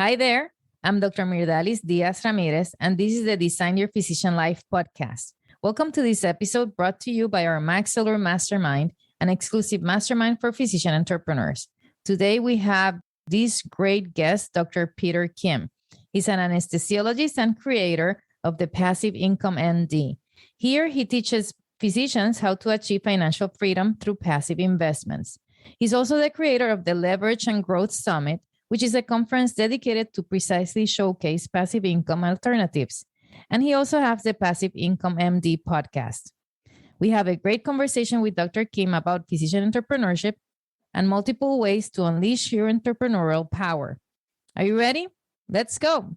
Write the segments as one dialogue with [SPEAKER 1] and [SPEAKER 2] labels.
[SPEAKER 1] Hi there. I'm Dr. Myrdalis Diaz-Ramirez, and this is the Design Your Physician Life podcast. Welcome to this episode brought to you by our maxAllure Mastermind, an exclusive mastermind for physician entrepreneurs. Today, we have this great guest, Dr. Peter Kim. He's an anesthesiologist and creator of the PassiveIncomeMD. Here, he teaches physicians how to achieve financial freedom through passive investments. He's also the creator of the Leverage and Growth Summit, which is a conference dedicated to precisely showcase passive income alternatives. And he also has the Passive Income MD podcast. We have a great conversation with Dr. Kim about physician entrepreneurship and multiple ways to unleash your entrepreneurial power. Are you ready? Let's go.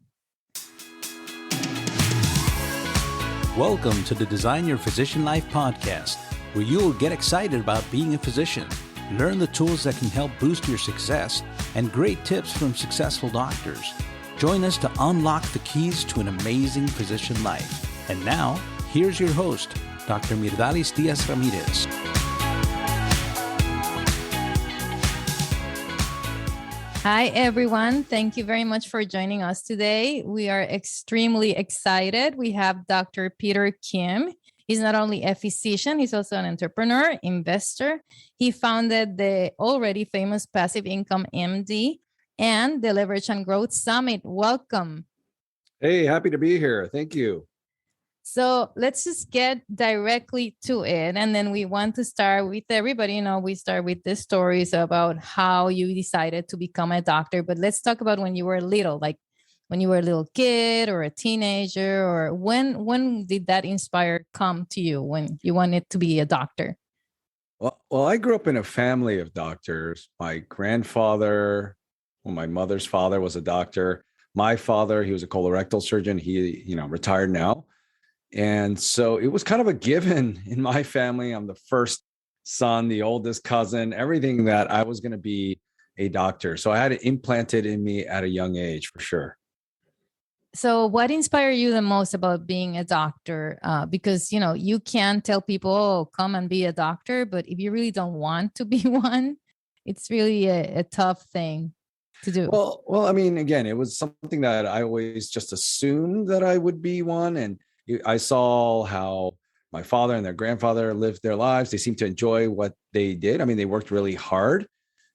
[SPEAKER 2] Welcome to the Design Your Physician Life podcast, where you will get excited about being a physician, learn the tools that can help boost your success, and great tips from successful doctors. Join us to unlock the keys to an amazing physician life. And now, here's your host, Dr. Myrdalis Diaz-Ramirez.
[SPEAKER 1] Hi, everyone. Thank you very much for joining us today. We are extremely excited. We have Dr. Peter Kim. He's not only a physician, he's also an entrepreneur, investor. He founded the already famous Passive Income MD and the Leverage and Growth Summit. Welcome.
[SPEAKER 3] Hey, happy to be here. Thank you.
[SPEAKER 1] So let's just get directly to it. And then we want to start with everybody. We start with the stories about how you decided to become a doctor. But let's talk about when you were little, like when you were a little kid or a teenager, or when did that inspire come to you when you wanted to be a doctor?
[SPEAKER 3] Well, I grew up in a family of doctors. My grandfather, my mother's father was a doctor. My father, he was a colorectal surgeon. He, retired now. And so it was kind of a given in my family. I'm the first son, the oldest cousin, everything that I was going to be a doctor. So I had it implanted in me at a young age for sure.
[SPEAKER 1] So what inspired you the most about being a doctor? Because, you can tell people, oh, come and be a doctor. But if you really don't want to be one, it's really a tough thing to do.
[SPEAKER 3] Well, I mean, again, it was something that I always just assumed that I would be one. And I saw how my father and their grandfather lived their lives. They seemed to enjoy what they did. I mean, they worked really hard.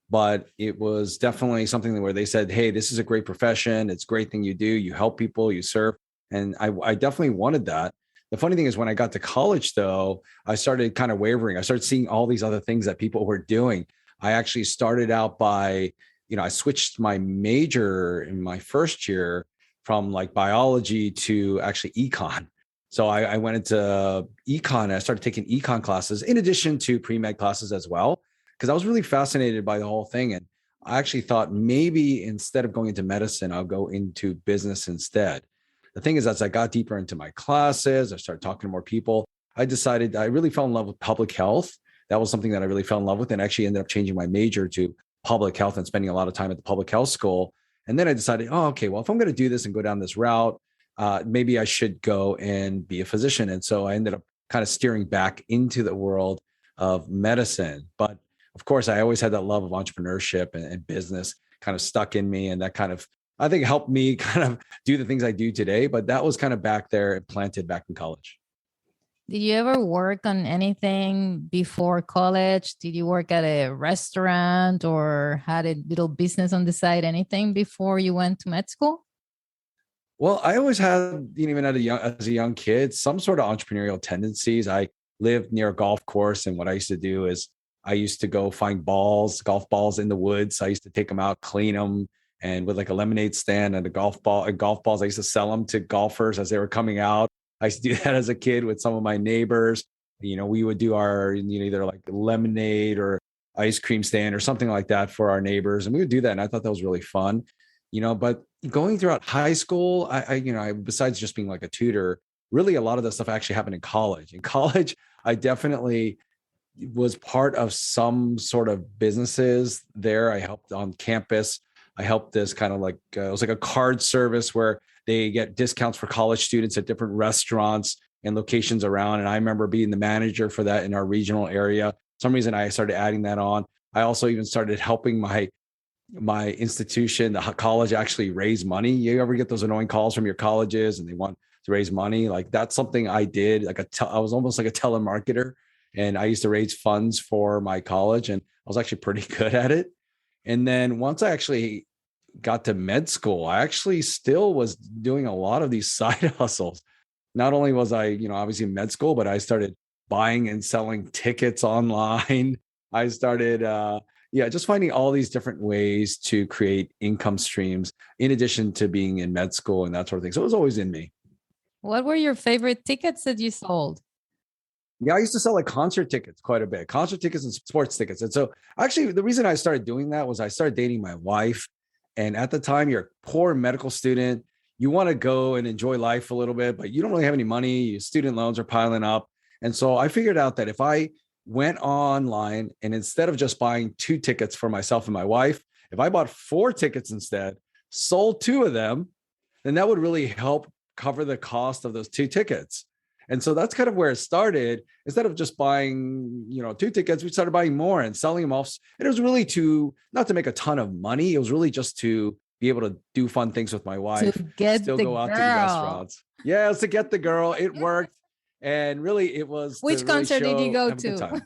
[SPEAKER 3] But it was definitely something where they said, hey, this is a great profession. It's a great thing you do. You help people, you serve. And I definitely wanted that. The funny thing is when I got to college, though, I started kind of wavering. I started seeing all these other things that people were doing. I actually started out by, I switched my major in my first year from like biology to actually econ. So I went into econ and I started taking econ classes in addition to pre-med classes as well, because I was really fascinated by the whole thing. And I actually thought maybe instead of going into medicine, I'll go into business instead. The thing is, as I got deeper into my classes, I started talking to more people. I decided I really fell in love with public health. That was something that I really fell in love with and actually ended up changing my major to public health and spending a lot of time at the public health school. And then I decided, okay, well, if I'm going to do this and go down this route, maybe I should go and be a physician. And so I ended up kind of steering back into the world of medicine. But of course, I always had that love of entrepreneurship and business kind of stuck in me. And that kind of, I think, helped me kind of do the things I do today. But that was kind of back there, planted back in college.
[SPEAKER 1] Did you ever work on anything before college? Did you work at a restaurant or had a little business on the side, anything before you went to med school?
[SPEAKER 3] Well, I always had, even as a young kid, some sort of entrepreneurial tendencies. I lived near a golf course. And what I used to do is I used to go find golf balls in the woods. I used to take them out, clean them, and with like a lemonade stand and golf balls, I used to sell them to golfers as they were coming out. I used to do that as a kid with some of my neighbors. We would do our, either like lemonade or ice cream stand or something like that for our neighbors. And we would do that. And I thought that was really fun, but going throughout high school, I besides just being like a tutor, really a lot of the stuff actually happened in college. In college, I definitely was part of some sort of businesses there. I helped on campus. I helped this kind of like, it was like a card service where they get discounts for college students at different restaurants and locations around. And I remember being the manager for that in our regional area. For some reason I started adding that on. I also even started helping my my institution, the college actually raised money. You ever get those annoying calls from your colleges and they want to raise money? Like that's something I did. I was almost like a telemarketer, and I used to raise funds for my college, and I was actually pretty good at it. And then once I actually got to med school, I actually still was doing a lot of these side hustles. Not only was I, obviously in med school, but I started buying and selling tickets online. I started, just finding all these different ways to create income streams in addition to being in med school and that sort of thing. So it was always in me.
[SPEAKER 1] What were your favorite tickets that you sold?
[SPEAKER 3] Yeah, I used to sell like concert tickets quite a bit, concert tickets and sports tickets. And so actually the reason I started doing that was I started dating my wife. And at the time, you're a poor medical student. You want to go and enjoy life a little bit, but you don't really have any money. Your student loans are piling up. And so I figured out that if I went online and instead of just buying 2 tickets for myself and my wife, if I bought 4 tickets instead, sold 2 of them, then that would really help cover the cost of those 2 tickets. And so that's kind of where it started. Instead of just buying, 2 tickets, we started buying more and selling them off. And it was really not to make a ton of money. It was really just to be able to do fun things with my wife,
[SPEAKER 1] to get
[SPEAKER 3] still
[SPEAKER 1] the
[SPEAKER 3] go out
[SPEAKER 1] girl.
[SPEAKER 3] to the restaurants. Yeah, it was to get the girl. It worked. And really it was.
[SPEAKER 1] Which concert did you go to?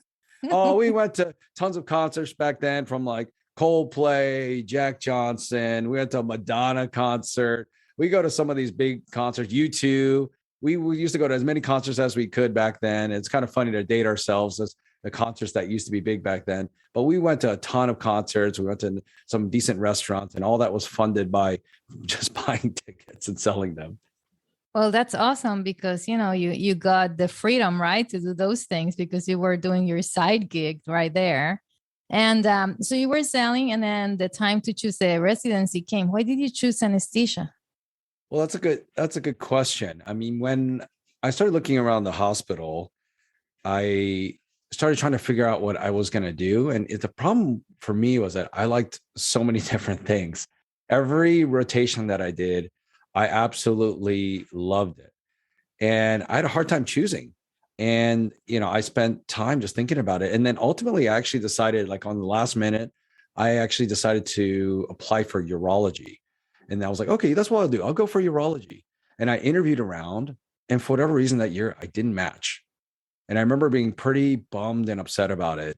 [SPEAKER 3] Oh, we went to tons of concerts back then, from like Coldplay, Jack Johnson. We went to a Madonna concert. We go to some of these big concerts, U2. We used to go to as many concerts as we could back then. It's kind of funny to date ourselves as the concerts that used to be big back then. But we went to a ton of concerts. We went to some decent restaurants, and all that was funded by just buying tickets and selling them.
[SPEAKER 1] Well, that's awesome because, you got the freedom, right, to do those things because you were doing your side gig right there. And so you were selling, and then the time to choose the residency came. Why did you choose anesthesia?
[SPEAKER 3] Well, that's a good question. I mean, when I started looking around the hospital, I started trying to figure out what I was going to do. And the problem for me was that I liked so many different things. Every rotation that I did, I absolutely loved it. And I had a hard time choosing. And, I spent time just thinking about it. And then ultimately, I actually decided, like on the last minute, I actually decided to apply for urology. And I was like, okay, that's what I'll do. I'll go for urology. And I interviewed around. And for whatever reason that year, I didn't match. And I remember being pretty bummed and upset about it.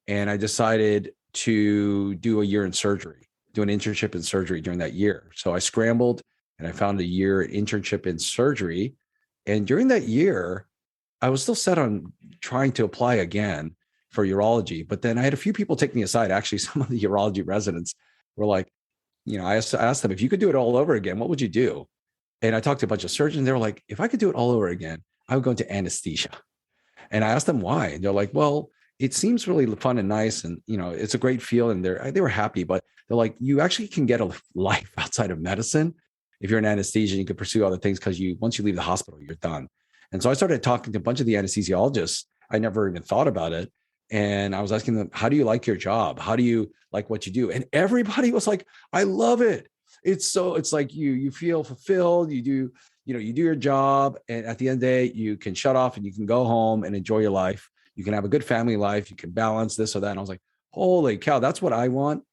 [SPEAKER 3] And I decided to do a year in surgery, do an internship in surgery during that year. So I scrambled and I found a year internship in surgery. And during that year, I was still set on trying to apply again for urology. But then I had a few people take me aside. Actually, some of the urology residents were like, I asked them, if you could do it all over again, what would you do? And I talked to a bunch of surgeons. They were like, if I could do it all over again, I would go into anesthesia. And I asked them why. And they're like, well, it seems really fun and nice. And, it's a great feel. And they were happy, but they're like, you actually can get a life outside of medicine. If you're in anesthesia, you can pursue other things because once you leave the hospital, you're done. And so I started talking to a bunch of the anesthesiologists. I never even thought about it. And I was asking them, how do you like your job? How do you like what you do? And everybody was like, I love it. It's like you feel fulfilled. You do your job. And at the end of the day, you can shut off and you can go home and enjoy your life. You can have a good family life. You can balance this or that. And I was like, holy cow, that's what I want.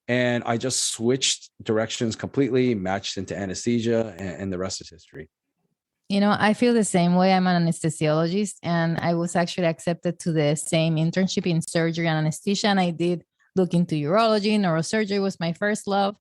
[SPEAKER 3] And I just switched directions completely, matched into anesthesia, and the rest is history.
[SPEAKER 1] I feel the same way. I'm an anesthesiologist, and I was actually accepted to the same internship in surgery and anesthesia. And I did look into urology. Neurosurgery was my first love.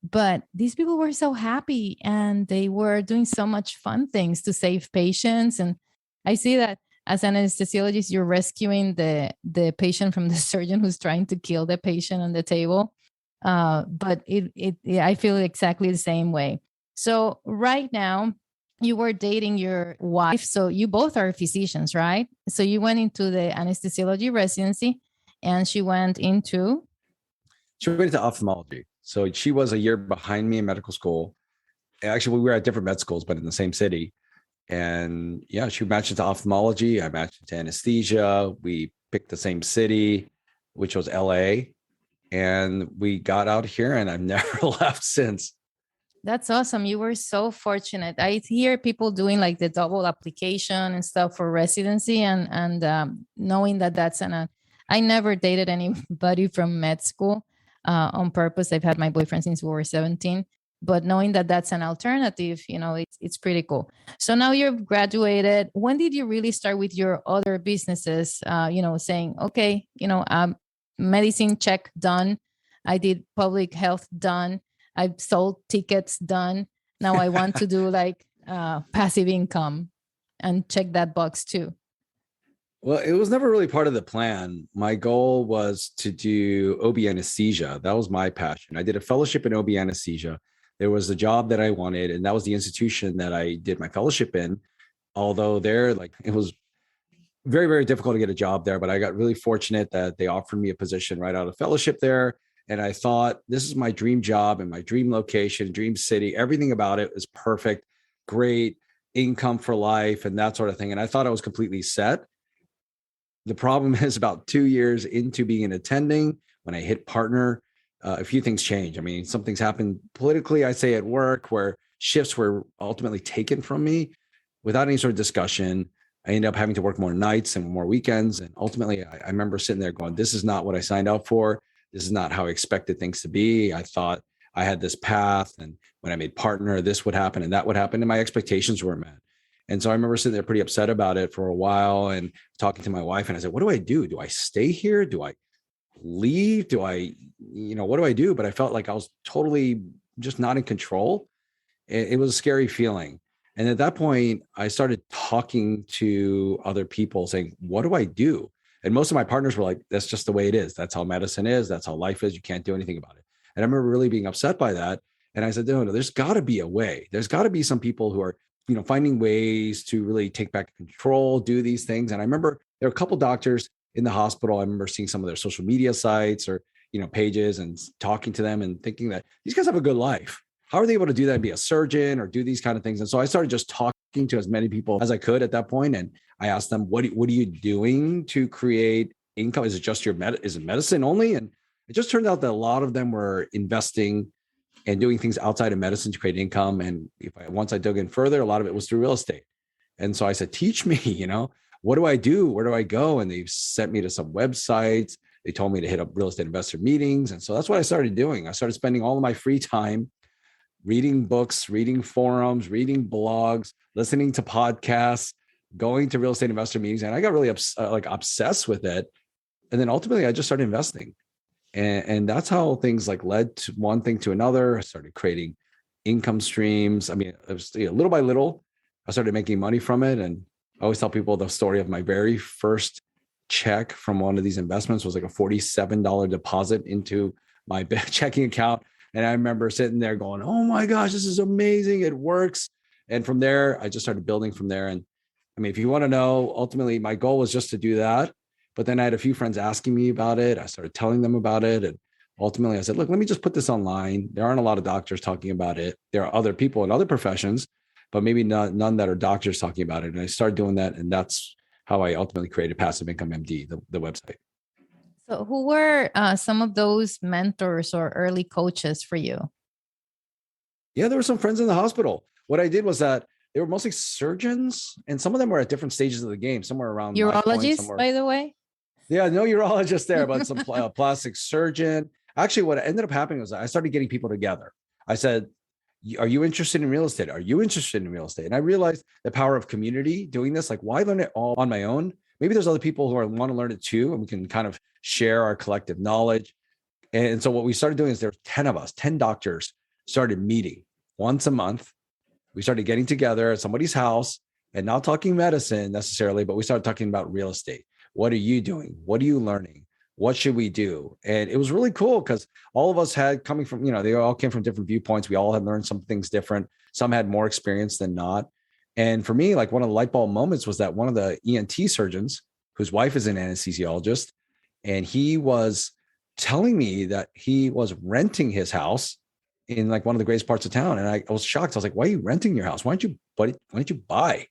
[SPEAKER 1] But these people were so happy, and they were doing so much fun things to save patients. And I see that as an anesthesiologist, you're rescuing the patient from the surgeon who's trying to kill the patient on the table. But I feel exactly the same way. So right now, you were dating your wife. So you both are physicians, right? So you went into the anesthesiology residency, and she went into
[SPEAKER 3] ophthalmology. So she was a year behind me in medical school. Actually, we were at different med schools, but in the same city. And yeah, she matched into ophthalmology. I matched into anesthesia. We picked the same city, which was LA. And we got out here, and I've never left since.
[SPEAKER 1] That's awesome. You were so fortunate. I hear people doing like the double application and stuff for residency, and knowing that that's I never dated anybody from med school. on purpose. I've had my boyfriend since we were 17, but knowing that that's an alternative, it's pretty cool. So now you've graduated. When did you really start with your other businesses? Saying, okay, medicine check done. I did public health done. I've sold tickets done. Now I want to do like passive income and check that box too.
[SPEAKER 3] Well, it was never really part of the plan. My goal was to do OB anesthesia. That was my passion. I did a fellowship in OB anesthesia. There was a job that I wanted, and that was the institution that I did my fellowship in. Although it was very, very difficult to get a job there, but I got really fortunate that they offered me a position right out of fellowship there. And I thought, this is my dream job and my dream location, dream city. Everything about it is perfect, great income for life and that sort of thing. And I thought I was completely set. The problem is about 2 years into being an attending, when I hit partner, a few things changed. I mean, some things happened politically, I say at work, where shifts were ultimately taken from me without any sort of discussion. I ended up having to work more nights and more weekends. And ultimately, I remember sitting there going, this is not what I signed up for. This is not how I expected things to be. I thought I had this path. And when I made partner, this would happen and that would happen. And my expectations weren't met. And so I remember sitting there pretty upset about it for a while and talking to my wife. And I said, what do I do? Do I stay here? Do I leave? Do I, what do I do? But I felt like I was totally just not in control. It was a scary feeling. And at that point, I started talking to other people saying, what do I do? And most of my partners were like, that's just the way it is. That's how medicine is. That's how life is. You can't do anything about it. And I remember really being upset by that. And I said, no, there's got to be a way. There's got to be some people who are, finding ways to really take back control, do these things. And I remember there were a couple doctors in the hospital. I remember seeing some of their social media sites or, pages and talking to them and thinking that these guys have a good life. How are they able to do that and be a surgeon or do these kind of things? And so I started just talking to as many people as I could at that point. And I asked them, what are you doing to create income? Is it just is it medicine only? And it just turned out that a lot of them were investing and doing things outside of medicine to create income. And once I dug in further, a lot of it was through real estate. And so I said, teach me, what do I do? Where do I go? And they sent me to some websites. They told me to hit up real estate investor meetings. And so that's what I started doing. I started spending all of my free time reading books, reading forums, reading blogs, listening to podcasts, going to real estate investor meetings. And I got really obsessed with it. And then ultimately I just started investing. And that's how things led to one thing to another. I started creating income streams. I mean, it was, little by little, I started making money from it. And I always tell people the story of my very first check from one of these investments was like a $47 deposit into my checking account. And I remember sitting there going, oh my gosh, this is amazing. It works. And from there, I just started building from there. And I mean, if you want to know, ultimately my goal was just to do that. But then I had a few friends asking me about it. I started telling them about it. And ultimately I said, look, let me just put this online. There aren't a lot of doctors talking about it. There are other people in other professions, but maybe none that are doctors talking about it. And I started doing that. And that's how I ultimately created PassiveIncomeMD, the website.
[SPEAKER 1] So who were some of those mentors or early coaches for you?
[SPEAKER 3] Yeah, there were some friends in the hospital. What I did was that they were mostly surgeons, and some of them were at different stages of the game. Some were around
[SPEAKER 1] urologists, by the way.
[SPEAKER 3] Yeah, no urologist there, but some plastic surgeon. Actually, what ended up happening was I started getting people together. I said, are you interested in real estate? Are you interested in real estate? And I realized the power of community doing this. Like, why learn it all on my own? Maybe there's other people who want to learn it too, and we can kind of share our collective knowledge. And so what we started doing is there were 10 of us, 10 doctors started meeting once a month. We started getting together at somebody's house and not talking medicine necessarily, but we started talking about real estate. What are you doing? What are you learning? What should we do? And it was really cool because all of us had coming from, they all came from different viewpoints. We all had learned some things different. Some had more experience than not. And for me, like one of the light bulb moments was that one of the ENT surgeons, whose wife is an anesthesiologist, and he was telling me that he was renting his house in like one of the greatest parts of town. And I was shocked. I was like, why are you renting your house? Why don't you buy?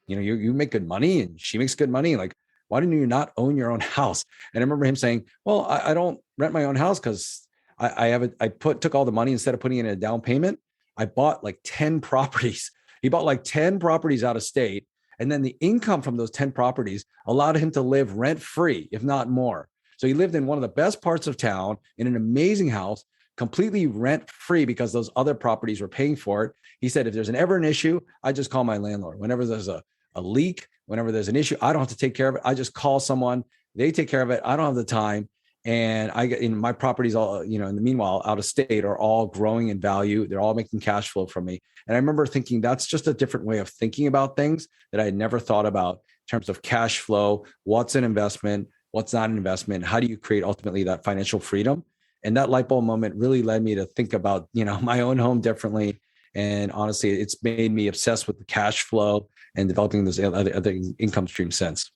[SPEAKER 3] You make good money and she makes good money. Like, why didn't you not own your own house? And I remember him saying, well, I don't rent my own house because I took all the money instead of putting in a down payment. I bought like 10 properties. He bought like 10 properties out of state. And then the income from those 10 properties allowed him to live rent free, if not more. So he lived in one of the best parts of town in an amazing house, completely rent free because those other properties were paying for it. He said, if there's ever an issue, I just call my landlord. Whenever there's a leak, whenever there's an issue, I don't have to take care of it. I just call someone, they take care of it. I don't have the time. And I get in my properties all, in the meanwhile, out of state are all growing in value. They're all making cash flow from me. And I remember thinking that's just a different way of thinking about things that I had never thought about in terms of cash flow. What's an investment? What's not an investment? How do you create ultimately that financial freedom? And that light bulb moment really led me to think about, my own home differently. And honestly, it's made me obsessed with the cash flow and developing those other income streams since.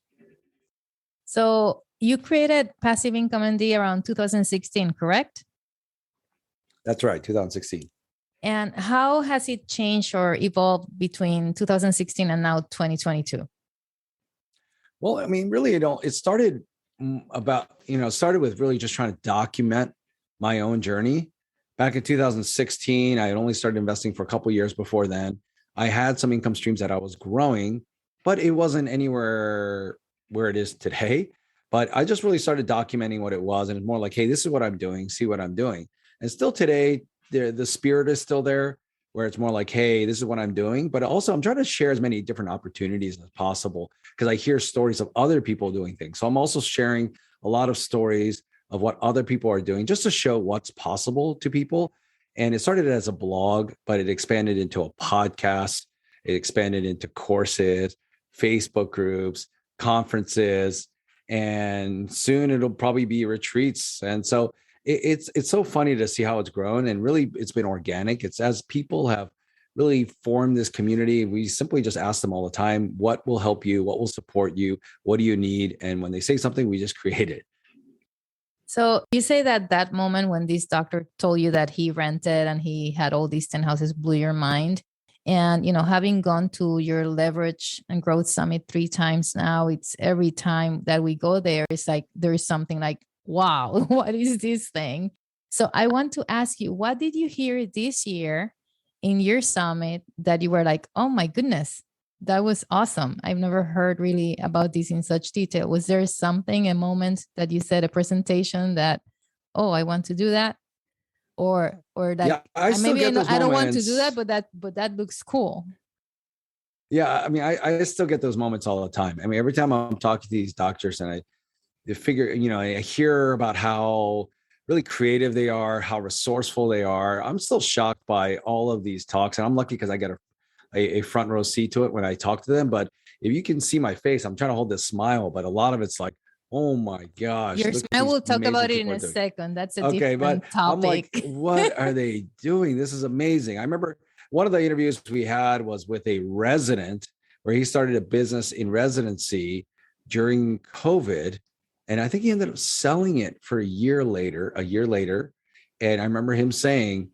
[SPEAKER 1] So you created PassiveIncomeMD around 2016, correct?
[SPEAKER 3] That's right, 2016.
[SPEAKER 1] And how has it changed or evolved between 2016 and now 2022?
[SPEAKER 3] Well, I mean, really, it started started with really just trying to document my own journey. Back in 2016, I had only started investing for a couple of years before then. I had some income streams that I was growing, but it wasn't anywhere where it is today. But I just really started documenting what it was. And it's more like, hey, this is what I'm doing. See what I'm doing. And still today, the spirit is still there where it's more like, hey, this is what I'm doing. But also I'm trying to share as many different opportunities as possible because I hear stories of other people doing things. So I'm also sharing a lot of stories of what other people are doing just to show what's possible to people. And it started as a blog, but it expanded into a podcast. It expanded into courses, Facebook groups, conferences, and soon it'll probably be retreats. And so it's so funny to see how it's grown, and really it's been organic. It's as people have really formed this community, we simply just ask them all the time, what will help you? What will support you? What do you need? And when they say something, we just create it.
[SPEAKER 1] So you say that moment when this doctor told you that he rented and he had all these 10 houses blew your mind. And, having gone to your leverage and growth summit 3 times now, it's every time that we go there, it's like, there's something like, wow, what is this thing? So I want to ask you, what did you hear this year in your summit that you were like, oh my goodness, that was awesome. I've never heard really about this in such detail. Was there something, a moment that you said, a presentation that, oh, I want to do that? Or that maybe I don't want to do that, but that looks cool.
[SPEAKER 3] Yeah, I mean, I still get those moments all the time. I mean, every time I'm talking to these doctors and I figure, I hear about how really creative they are, how resourceful they are. I'm still shocked by all of these talks, and I'm lucky because I get a front row seat to it when I talk to them. But if you can see my face, I'm trying to hold this smile, but a lot of it's like, oh my gosh.
[SPEAKER 1] I will talk about it in a second. That's a different topic.
[SPEAKER 3] I'm like, what are they doing? This is amazing. I remember one of the interviews we had was with a resident where he started a business in residency during COVID. And I think he ended up selling it for a year later. And I remember him saying,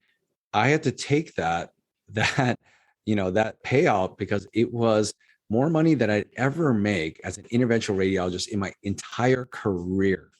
[SPEAKER 3] I had to take that payout because it was more money than I'd ever make as an interventional radiologist in my entire career.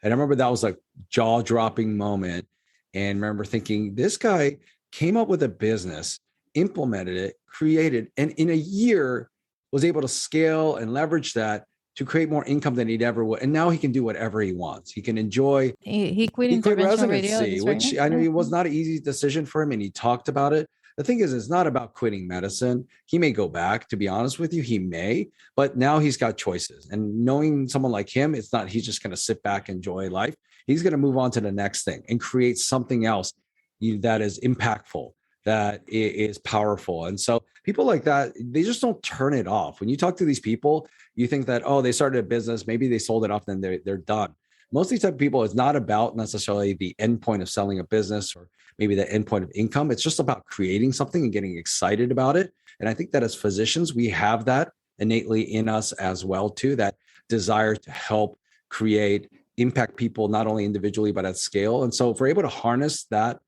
[SPEAKER 3] And I remember that was like jaw-dropping moment. And I remember thinking, this guy came up with a business, implemented it, created, and in a year was able to scale and leverage that to create more income than he'd ever would. And now he can do whatever he wants. He can enjoy.
[SPEAKER 1] He quit residency,
[SPEAKER 3] which I know it was not an easy decision for him. And he talked about it. The thing is, it's not about quitting medicine. He may go back, to be honest with you, he may, but now he's got choices. And knowing someone like him, it's not, he's just going to sit back and enjoy life. He's going to move on to the next thing and create something else that is impactful, that is powerful. And so people like that, they just don't turn it off. When you talk to these people, you think that, oh, they started a business, maybe they sold it off, then they're done. Most of these type of people, it's not about necessarily the end point of selling a business or maybe the end point of income. It's just about creating something and getting excited about it. And I think that as physicians, we have that innately in us as well, too, that desire to help create, impact people, not only individually, but at scale. And so if we're able to harness that,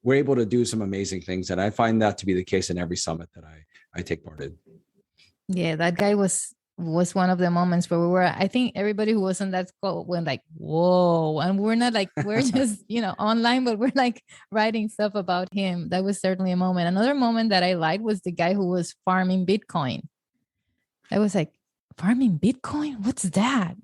[SPEAKER 3] we're able to do some amazing things. And I find that to be the case in every summit that I take part in.
[SPEAKER 1] Yeah, that guy was one of the moments where we were, I think everybody who was on that call went like, whoa. And we're not like, we're just, online, but we're like writing stuff about him. That was certainly a moment. Another moment that I liked was the guy who was farming Bitcoin. I was like, farming Bitcoin? What's that?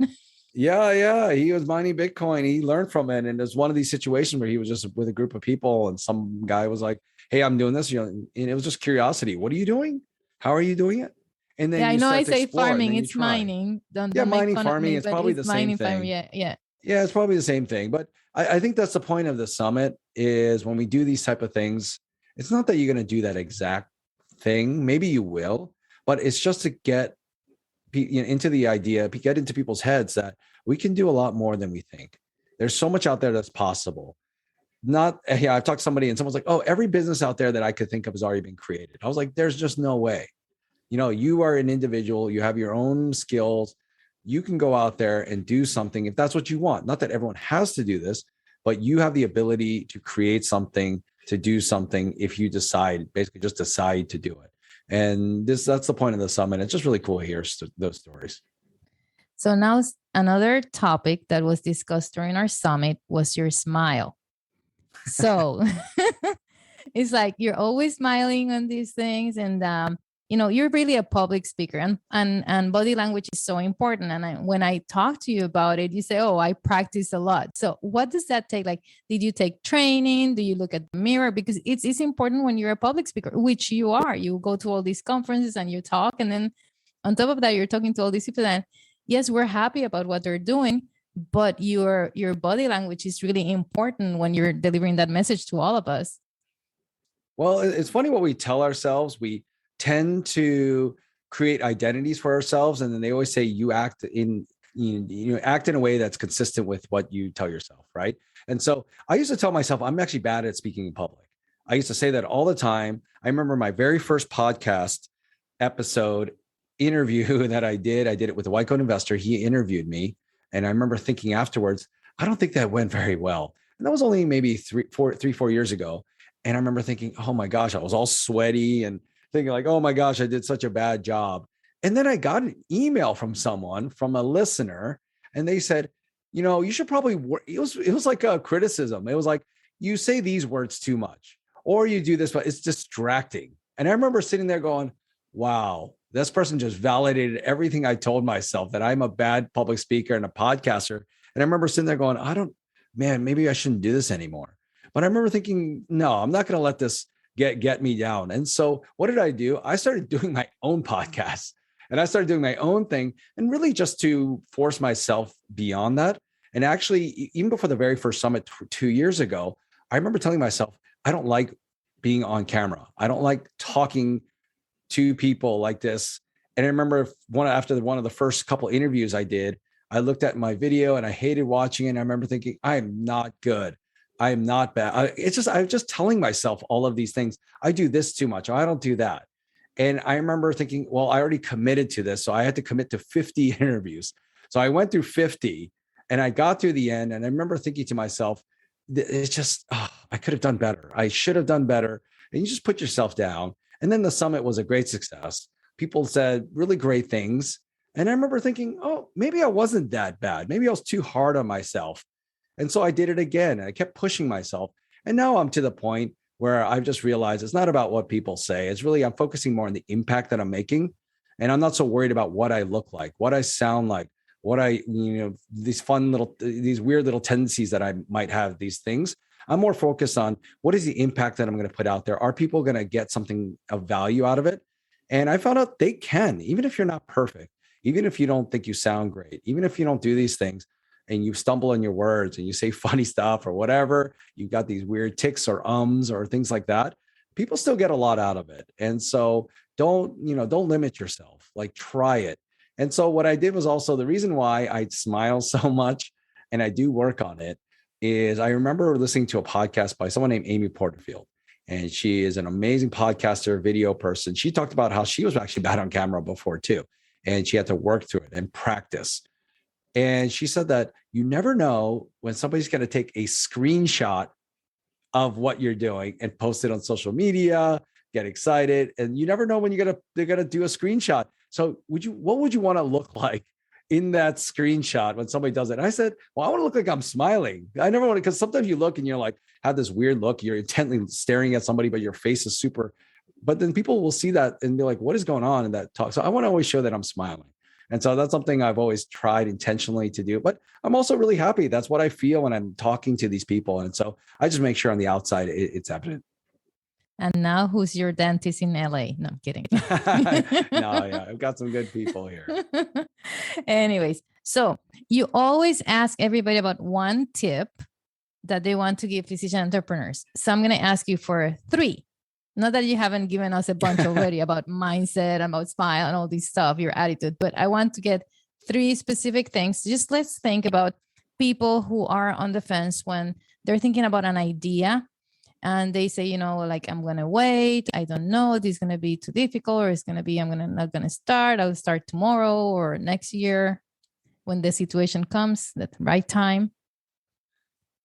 [SPEAKER 3] Yeah. He was mining Bitcoin. He learned from it. And it was one of these situations where he was just with a group of people and some guy was like, hey, I'm doing this. And it was just curiosity. What are you doing? How are you doing it? And then
[SPEAKER 1] Yeah, I
[SPEAKER 3] you
[SPEAKER 1] know I
[SPEAKER 3] start to
[SPEAKER 1] say
[SPEAKER 3] explore and
[SPEAKER 1] farming,
[SPEAKER 3] then you
[SPEAKER 1] it's
[SPEAKER 3] try.
[SPEAKER 1] mining.
[SPEAKER 3] Yeah,
[SPEAKER 1] Don't make
[SPEAKER 3] mining,
[SPEAKER 1] fun of
[SPEAKER 3] farming,
[SPEAKER 1] me,
[SPEAKER 3] it's
[SPEAKER 1] but
[SPEAKER 3] probably the
[SPEAKER 1] it's
[SPEAKER 3] same
[SPEAKER 1] mining, farming.
[SPEAKER 3] thing.
[SPEAKER 1] Yeah, yeah.
[SPEAKER 3] Yeah, it's probably the same thing. But I think that's the point of the summit is when we do these type of things, it's not that you're going to do that exact thing. Maybe you will, but it's just to get into the idea, get into people's heads that we can do a lot more than we think. There's so much out there that's possible. Not, yeah, I've talked to somebody and someone's like, oh, every business out there that I could think of has already been created. I was like, there's just no way. You are an individual, you have your own skills. You can go out there and do something if that's what you want. Not that everyone has to do this, but you have the ability to create something, to do something if you basically just decide to do it. And that's the point of the summit. It's just really cool to hear those stories.
[SPEAKER 1] So now another topic that was discussed during our summit was your smile. So it's like you're always smiling on these things, and you're really a public speaker, and body language is so important. And when I talk to you about it, you say, "Oh, I practice a lot." So what does that take? Like, did you take training? Do you look at the mirror? Because it's important when you're a public speaker, which you are. You go to all these conferences and you talk, and then on top of that, you're talking to all these people. And yes, we're happy about what they're doing, but your body language is really important when you're delivering that message to all of us.
[SPEAKER 3] Well, it's funny what we tell ourselves. We tend to create identities for ourselves, and then they always say you act in a way that's consistent with what you tell yourself, right? And so I used to tell myself I'm actually bad at speaking in public. I used to say that all the time. I remember my very first podcast episode interview that I did it with a white coat investor. He interviewed me, and I remember thinking afterwards, I don't think that went very well. And that was only maybe 4 years ago. And I remember thinking, oh my gosh, I was all sweaty and thinking like, oh my gosh, I did such a bad job. And then I got an email from a listener, and they said, you should probably it was like a criticism. It was like, you say these words too much, or you do this, but it's distracting. And I remember sitting there going, wow, this person just validated everything I told myself, that I'm a bad public speaker and a podcaster. And I remember sitting there going, maybe I shouldn't do this anymore. But I remember thinking, no, I'm not going to let this get me down. And so what did I do? I started doing my own podcast, and I started doing my own thing, and really just to force myself beyond that. And actually, even before the very first summit 2 years ago, I remember telling myself, I don't like being on camera. I don't like talking to people like this. And I remember after one of the first couple interviews I did, I looked at my video and I hated watching it. And I remember thinking, I am not good. I am not bad. I'm just telling myself all of these things. I do this too much. I don't do that. And I remember thinking, well, I already committed to this. So I had to commit to 50 interviews. So I went through 50 and I got through the end. And I remember thinking to myself, it's just, I could have done better. I should have done better. And you just put yourself down. And then the summit was a great success. People said really great things. And I remember thinking, oh, maybe I wasn't that bad. Maybe I was too hard on myself. And so I did it again. And I kept pushing myself. And now I'm to the point where I've just realized it's not about what people say. It's really, I'm focusing more on the impact that I'm making. And I'm not so worried about what I look like, what I sound like, these weird little tendencies that I might have, these things. I'm more focused on what is the impact that I'm going to put out there? Are people going to get something of value out of it? And I found out they can, even if you're not perfect, even if you don't think you sound great, even if you don't do these things and you stumble in your words and you say funny stuff or whatever, you've got these weird tics or ums or things like that, people still get a lot out of it. And so don't limit yourself, like try it. And so what I did was also the reason why I smile so much and I do work on it is I remember listening to a podcast by someone named Amy Porterfield. And she is an amazing podcaster, video person. She talked about how she was actually bad on camera before too. And she had to work through it and practice. And she said that you never know when somebody's going to take a screenshot of what you're doing and post it on social media, get excited. And you never know when they're going to do a screenshot. So what would you want to look like in that screenshot when somebody does it? And I said, well, I want to look like I'm smiling. I never want to, because sometimes you look and you're like, have this weird look. You're intently staring at somebody, but your face is super. But then people will see that and be like, what is going on in that talk? So I want to always show that I'm smiling. And so that's something I've always tried intentionally to do. But I'm also really happy. That's what I feel when I'm talking to these people. And so I just make sure on the outside it's evident.
[SPEAKER 1] And now who's your dentist in LA? No, I'm kidding.
[SPEAKER 3] No, yeah, I've got some good people here.
[SPEAKER 1] Anyways, so you always ask everybody about one tip that they want to give physician entrepreneurs. So I'm going to ask you for 3. Not that you haven't given us a bunch already about mindset, about smile and all this stuff, your attitude, but I want to get 3 specific things. Just let's think about people who are on the fence when they're thinking about an idea and they say, like, I'm going to wait. I don't know. This is going to be too difficult, or it's going to be, not going to start. I'll start tomorrow or next year when the situation comes, at the right time.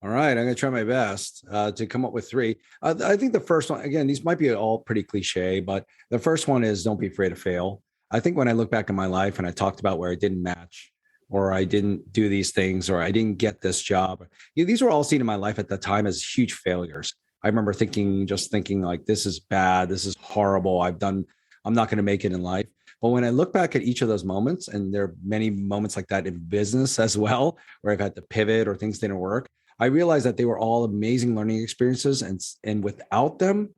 [SPEAKER 3] All right, I'm going to try my best to come up with 3. I think the first one, again, these might be all pretty cliche, but the first one is don't be afraid to fail. I think when I look back in my life and I talked about where I didn't match, or I didn't do these things, or I didn't get this job, these were all seen in my life at the time as huge failures. I remember thinking like, this is bad, this is horrible, I'm not going to make it in life. But when I look back at each of those moments, and there are many moments like that in business as well, where I've had to pivot or things didn't work, I realized that they were all amazing learning experiences. And without them,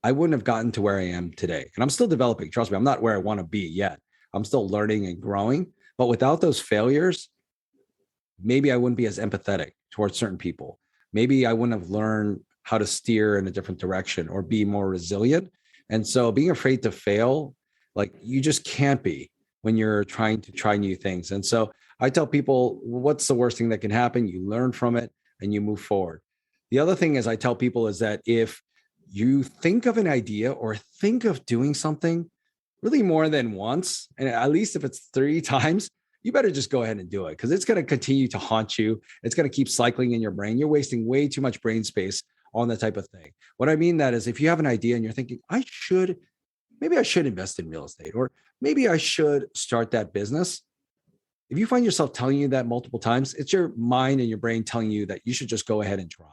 [SPEAKER 3] I wouldn't have gotten to where I am today. And I'm still developing. Trust me, I'm not where I want to be yet. I'm still learning and growing. But without those failures, maybe I wouldn't be as empathetic towards certain people. Maybe I wouldn't have learned how to steer in a different direction or be more resilient. And so being afraid to fail, like, you just can't be when you're trying to try new things. And so I tell people, what's the worst thing that can happen? You learn from it and you move forward. The other thing is I tell people is that if you think of an idea or think of doing something really more than once, and at least if it's 3 times, you better just go ahead and do it, because it's going to continue to haunt you. It's going to keep cycling in your brain. You're wasting way too much brain space on that type of thing. What I mean that is, if you have an idea and you're thinking, maybe I should invest in real estate, or maybe I should start that business. If you find yourself telling you that multiple times, it's your mind and your brain telling you that you should just go ahead and try.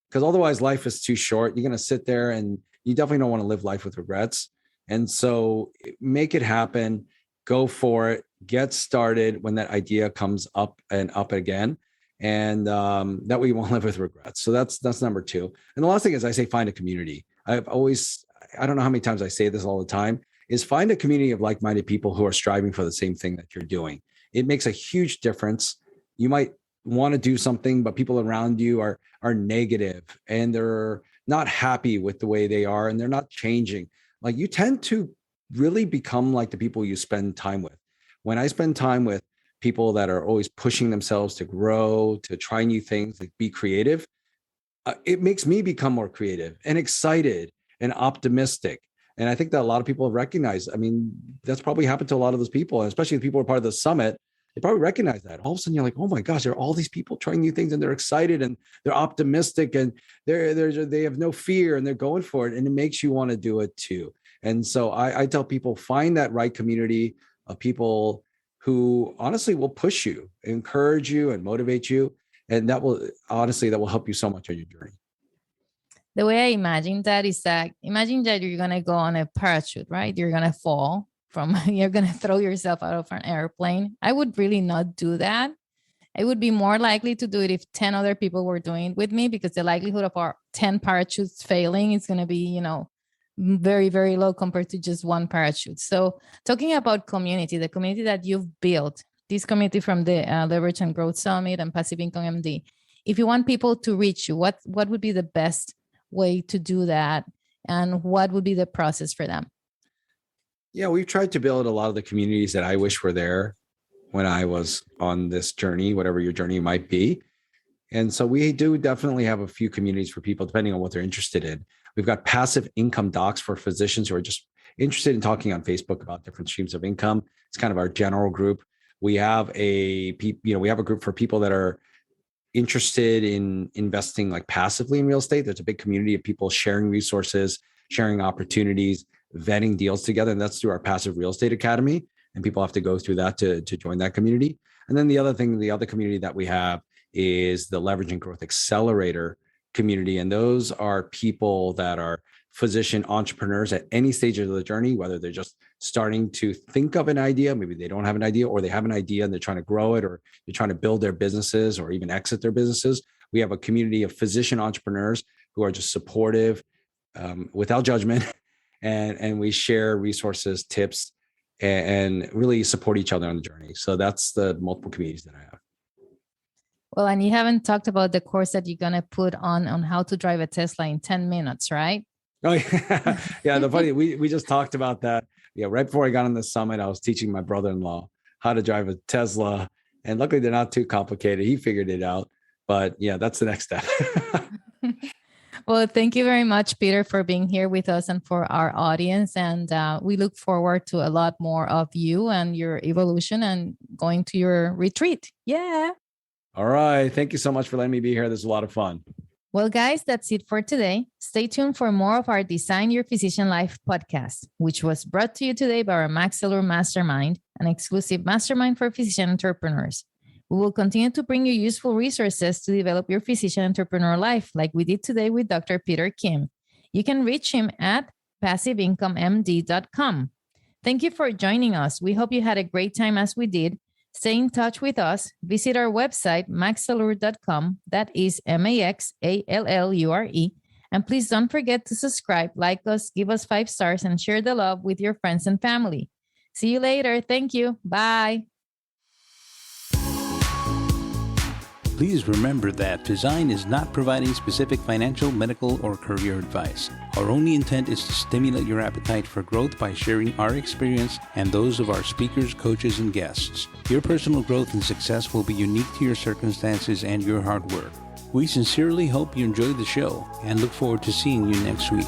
[SPEAKER 3] Because otherwise life is too short. You're going to sit there and you definitely don't want to live life with regrets. And so make it happen, go for it, get started when that idea comes up and up again. And that way you won't live with regrets. So that's number 2. And the last thing is, I say, find a community. I don't know how many times I say this all the time, is find a community of like-minded people who are striving for the same thing that you're doing. It makes a huge difference. You might want to do something, but people around you are negative and they're not happy with the way they are and they're not changing. Like, you tend to really become like the people you spend time with. When I spend time with people that are always pushing themselves to grow, to try new things, to be creative, it makes me become more creative and excited and optimistic. And I think that a lot of people have recognized, that's probably happened to a lot of those people, and especially the people who are part of the summit. They probably recognize that. All of a sudden you're like, oh my gosh, there are all these people trying new things and they're excited and they're optimistic and they have no fear and they're going for it. And it makes you want to do it too. And so I tell people, find that right community of people who honestly will push you, encourage you, and motivate you. And that will help you so much on your journey.
[SPEAKER 1] The way I imagine that is that, imagine that you're going to go on a parachute, right? You're going to fall you're going to throw yourself out of an airplane. I would really not do that. I would be more likely to do it if 10 other people were doing it with me, because the likelihood of our 10 parachutes failing is going to be, very, very low compared to just one parachute. So talking about community, the community that you've built, this community from the Leverage and Growth Summit and Passive Income MD, if you want people to reach you, what would be the best way to do that? And what would be the process for them?
[SPEAKER 3] Yeah, we've tried to build a lot of the communities that I wish were there when I was on this journey, whatever your journey might be. And so we do definitely have a few communities for people, depending on what they're interested in. We've got passive income docs for physicians who are just interested in talking on Facebook about different streams of income. It's kind of our general group. We have a group for people that are interested in investing like passively in real estate. There's a big community of people sharing resources, sharing opportunities, vetting deals together. And that's through our Passive Real Estate Academy. And people have to go through that to join that community. And then the other community that we have is the Leverage and Growth Accelerator community. And those are people that are physician entrepreneurs at any stage of the journey, whether they're just starting to think of an idea, maybe they don't have an idea, or they have an idea and they're trying to grow it, or they're trying to build their businesses or even exit their businesses. We have a community of physician entrepreneurs who are just supportive, without judgment, and we share resources, tips, and really support each other on the journey. So that's the multiple communities that I have.
[SPEAKER 1] Well, and you haven't talked about the course that you're going to put on how to drive a Tesla in 10 minutes, right?
[SPEAKER 3] Oh, yeah. Yeah. The funny, we just talked about that. Yeah. Right before I got on the summit, I was teaching my brother-in-law how to drive a Tesla. And luckily they're not too complicated. He figured it out. But yeah, that's the next step.
[SPEAKER 1] Well, thank you very much, Peter, for being here with us and for our audience. And we look forward to a lot more of you and your evolution and going to your retreat. Yeah.
[SPEAKER 3] All right. Thank you so much for letting me be here. This is a lot of fun.
[SPEAKER 1] Well, guys, that's it for today. Stay tuned for more of our Design Your Physician Life podcast, which was brought to you today by our maxAllure Mastermind, an exclusive mastermind for physician entrepreneurs. We will continue to bring you useful resources to develop your physician entrepreneur life, like we did today with Dr. Peter Kim. You can reach him at PassiveIncomeMD.com. Thank you for joining us. We hope you had a great time as we did. Stay in touch with us. Visit our website, maxallure.com. That is MAXALLURE. And please don't forget to subscribe, like us, give us 5 stars, and share the love with your friends and family. See you later. Thank you. Bye.
[SPEAKER 2] Please remember that Design is not providing specific financial, medical, or career advice. Our only intent is to stimulate your appetite for growth by sharing our experience and those of our speakers, coaches, and guests. Your personal growth and success will be unique to your circumstances and your hard work. We sincerely hope you enjoyed the show and look forward to seeing you next week.